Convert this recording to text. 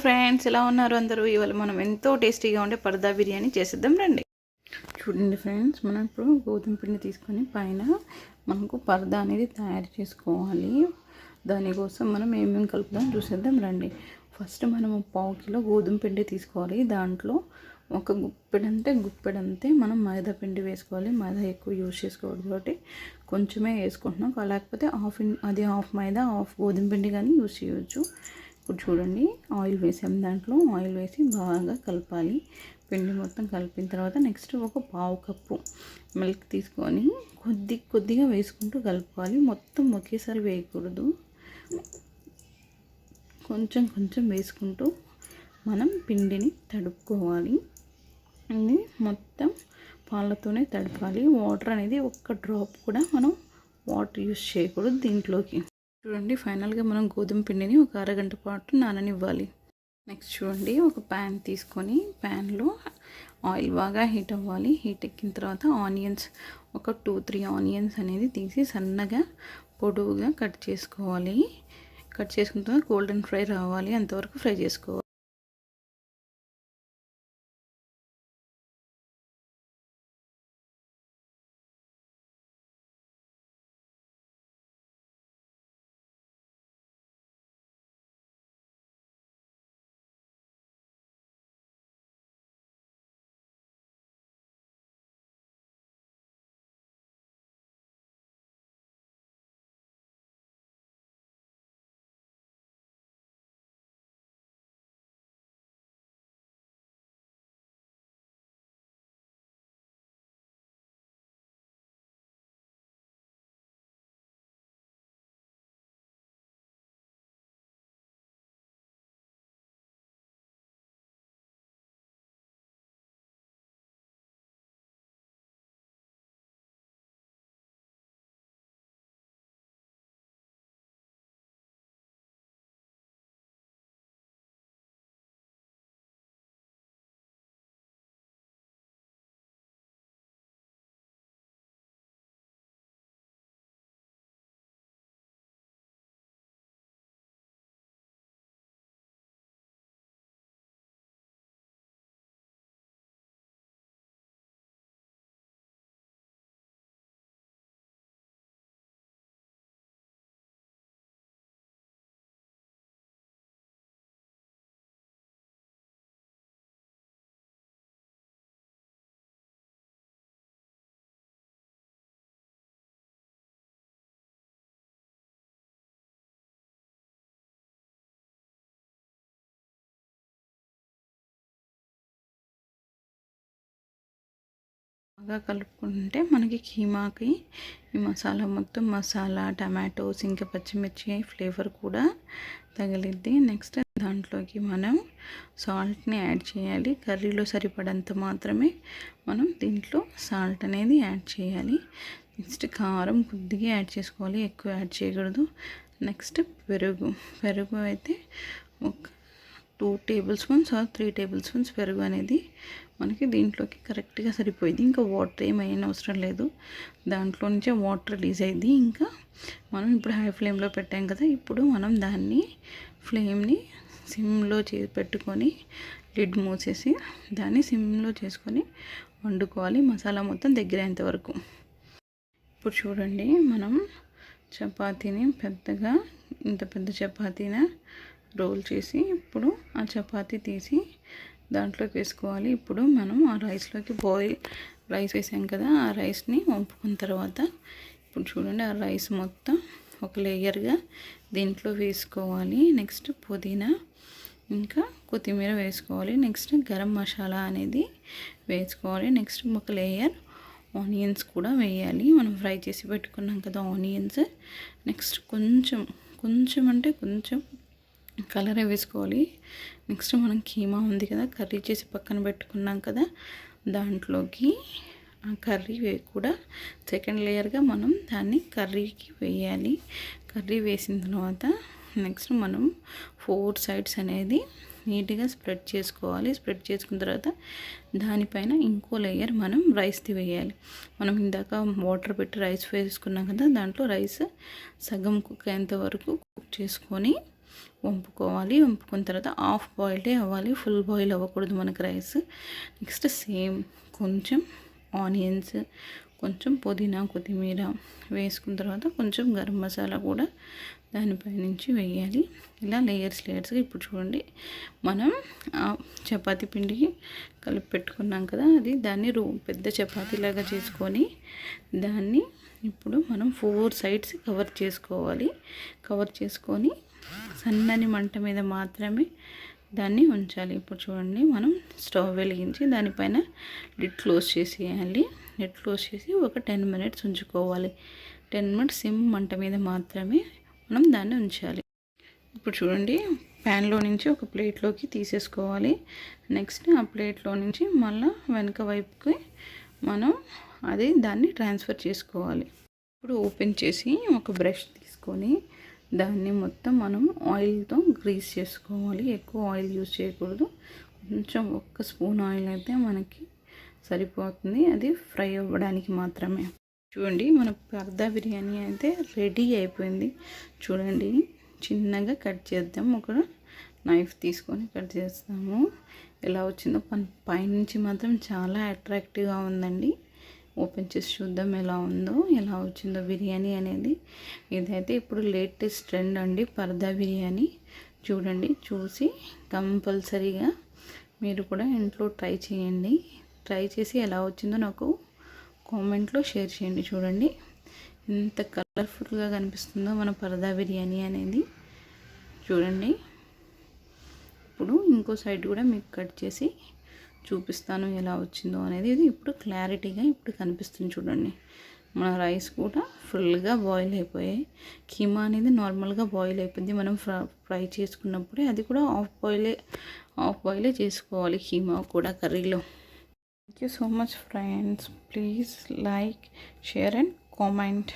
Friends, ఎలా ఉన్నారు అందరూ? ఇవాళ మనం ఎంతో టేస్టీగా ఉండే పరదా బిర్యానీ చేసేద్దాం రండి. చూడండి ఫ్రెండ్స్, మనం ఇప్పుడు గోధుమ పిండి తీసుకొని పైన మనకు పరదా అనేది తయారు చేసుకోవాలి. దానికోసం మనం ఏమేమి కలుపుదాం చూసేద్దాం రండి. ఫస్ట్ మనం 1/2 కిలో గోధుమ పిండి తీసుకోవాలి. దాంట్లో ఒక గుప్పెడంతే మనం మైదా పిండి వేసుకోవాలి. మైదా ఎక్కువ యూజ్ చేసుకోవద్దు కాబట్టి కొంచెమే వేసుకుంటున్నాం. లేకపోతే హాఫ్ మైదా హాఫ్ గోధుమ పిండి కానీ యూజ్ చేయవచ్చు. ఇప్పుడు చూడండి, ఆయిల్ వేసాం. దాంట్లో ఆయిల్ వేసి బాగా కలపాలి. పిండి మొత్తం కలిపిన తర్వాత నెక్స్ట్ ఒక 1/2 కప్పు మిల్క్ తీసుకొని కొద్దిగా వేసుకుంటూ కలుపుకోవాలి. మొత్తం ఒకేసారి వేయకూడదు, కొంచెం వేసుకుంటూ మనం పిండిని తడుపుకోవాలి. ఇది మొత్తం పాలతోనే తడపాలి. వాటర్ అనేది ఒక్క డ్రాప్ కూడా మనం వాటర్ యూజ్ చేయకూడదు దీంట్లోకి. చూడండి, ఫైనల్గా మనం గోధుమ పిండిని ఒక అరగంట పాటు నాననివ్వాలి. నెక్స్ట్ చూడండి, ఒక ప్యాన్ తీసుకొని ప్యాన్లో ఆయిల్ బాగా హీట్ అవ్వాలి. హీట్ ఎక్కిన తర్వాత ఆనియన్స్ ఒక 2-3 ఆనియన్స్ అనేది తీసి సన్నగా పొడవుగా కట్ చేసుకోవాలి. కట్ చేసుకున్న తర్వాత గోల్డెన్ ఫ్రై రావాలి, అంతవరకు ఫ్రై చేసుకోవాలి. బాగా కలుపుకుంటే మనకి కీమాకి ఈ మసాలా మొత్తం మసాలా టమాటోస్ ఇంకా పచ్చిమిర్చి ఫ్లేవర్ కూడా తగిలిద్ది. నెక్స్ట్ దాంట్లోకి మనం సాల్ట్ని యాడ్ చేయాలి. కర్రీలో సరిపడంత మాత్రమే మనం దీంట్లో సాల్ట్ అనేది యాడ్ చేయాలి. నెక్స్ట్ కారం కొద్దిగా యాడ్ చేసుకోవాలి, ఎక్కువ యాడ్ చేయకూడదు. నెక్స్ట్ పెరుగు అయితే ఒక 2 table spoons or 3 table spoons పెరుగు అనేది మనకి దీంట్లోకి కరెక్ట్గా సరిపోయింది. ఇంకా వాటర్ ఏమైనా అవసరం లేదు, దాంట్లో నుంచే వాటర్ రిలీజ్ అయింది. ఇంకా మనం ఇప్పుడు హై ఫ్లేమ్లో పెట్టాం కదా, ఇప్పుడు మనం దాన్ని ఫ్లేమ్ని సిమ్లో పెట్టుకొని లిడ్ మూసేసి దాన్ని సిమ్లో చేసుకొని వండుకోవాలి, మసాలా మొత్తం దగ్గరేంత వరకు. ఇప్పుడు చూడండి, మనం చపాతీని ఇంత పెద్ద చపాతీని రోల్ చేసి ఇప్పుడు ఆ చపాతీ తీసి దాంట్లోకి వేసుకోవాలి. ఇప్పుడు మనం ఆ రైస్లోకి రైస్ వేసాం కదా, ఆ రైస్ని వంపుకున్న తర్వాత ఇప్పుడు చూడండి, ఆ రైస్ మొత్తం ఒక లేయర్గా దీంట్లో వేసుకోవాలి. నెక్స్ట్ పుదీనా ఇంకా కొత్తిమీర వేసుకోవాలి. నెక్స్ట్ గరం మసాలా అనేది వేసుకోవాలి. నెక్స్ట్ ఒక లేయర్ ఆనియన్స్ కూడా వేయాలి. మనం ఫ్రై చేసి పెట్టుకున్నాం కదా ఆనియన్స్. నెక్స్ట్ కొంచెం అంటే కొంచెం కలర్ వేసుకోవాలి. నెక్స్ట్ మనం కీమా ఉంది కదా, కర్రీ చేసి పక్కన పెట్టుకున్నాం కదా, దాంట్లోకి ఆ కర్రీ కూడా సెకండ్ లేయర్గా మనం దాన్ని కర్రీకి వేయాలి. కర్రీ వేసిన తర్వాత నెక్స్ట్ మనం 4 సైడ్స్ అనేది నీట్గా స్ప్రెడ్ చేసుకోవాలి. స్ప్రెడ్ చేసుకున్న తర్వాత దానిపైన ఇంకో లేయర్ మనం రైస్ది వేయాలి. మనం ఇందాక వాటర్ పెట్టి రైస్ వేసుకున్నాం కదా, దాంట్లో రైస్ సగం కుక్ అయ్యేంత వరకు కుక్ చేసుకొని వంపుకోవాలి. వంపుకున్న తర్వాత హాఫ్ బాయిల్డే అవ్వాలి, ఫుల్ బాయిల్ అవ్వకూడదు మనకు రైస్. నెక్స్ట్ సేమ్ కొంచెం ఆనియన్స్, కొంచెం పుదీనా కొత్తిమీర వేసుకున్న తర్వాత కొంచెం గరం మసాలా కూడా దానిపై నుంచి వేయాలి. ఇలా లేయర్స్గా ఇప్పుడు చూడండి, మనం చపాతీ పిండికి కలిపి పెట్టుకున్నాం కదా, దాన్ని పెద్ద చపాతీలాగా చేసుకొని దాన్ని ఇప్పుడు మనం 4 సైడ్స్ కవర్ చేసుకోవాలి. కవర్ చేసుకొని సన్నని మంట మీద మాత్రమే దాన్ని ఉంచాలి. ఇప్పుడు చూడండి, మనం స్టవ్ వెలిగించి దానిపైన లిడ్ క్లోజ్ చేసేయాలి. లిడ్ క్లోజ్ చేసి ఒక 10 మినిట్స్ ఉంచుకోవాలి. 10 మినిట్స్ సిమ్ మంట మీద మాత్రమే మనం దాన్ని ఉంచాలి. ఇప్పుడు చూడండి, ప్యాన్లో నుంచి ఒక ప్లేట్లోకి తీసేసుకోవాలి. నెక్స్ట్ ఆ ప్లేట్లో నుంచి మళ్ళీ వెనక వైపుకి మనం దాన్ని ట్రాన్స్ఫర్ చేసుకోవాలి. ఇప్పుడు ఓపెన్ చేసి ఒక బ్రష్ తీసుకొని దాన్ని మొత్తం మనం ఆయిల్తో గ్రీస్ చేసుకోవాలి. ఎక్కువ ఆయిల్ యూజ్ చేయకూడదు, కొంచెం 1 స్పూన్ ఆయిల్ అయితే మనకి సరిపోతుంది, అది ఫ్రై అవ్వడానికి మాత్రమే. చూడండి, మన పర్దా బిర్యానీ అయితే రెడీ అయిపోయింది. చూడండి, చిన్నగా కట్ చేద్దాం. ఒక నైఫ్ తీసుకొని కట్ చేస్తాము. ఎలా వచ్చిందో పైనుంచి మాత్రం చాలా అట్రాక్టివ్గా ఉందండి. ఓపెన్ చేసి చూద్దాం ఎలా వచ్చిందో బిర్యానీ అనేది. ఇదైతే ఇప్పుడు లేటెస్ట్ ట్రెండ్ అండి, పర్దా బిర్యానీ. చూడండి, చూసి కంపల్సరీగా మీరు కూడా ఇంట్లో ట్రై చేయండి. ట్రై చేసి ఎలా వచ్చిందో నాకు కామెంట్లో షేర్ చేయండి. చూడండి ఎంత కలర్ఫుల్గా కనిపిస్తుందో మన పర్దా బిర్యానీ అనేది. చూడండి, ఇప్పుడు ఇంకో సైడ్ కూడా మీకు కట్ చేసి చూపిస్తాను ఎలా వచ్చిందో అనేది. ఇది ఇప్పుడు క్లారిటీగా ఇప్పుడు కనిపిస్తుంది. చూడండి, మన రైస్ కూడా ఫుల్గా బాయిల్ అయిపోయాయి. కీమా అనేది నార్మల్గా బాయిల్ అయిపోయింది మనం ఫ్రై చేసుకున్నప్పుడే. అది కూడా హాఫ్ బాయిలే చేసుకోవాలి కీమా కూడా కర్రీలో. Thank you so much friends. Please like, share and comment.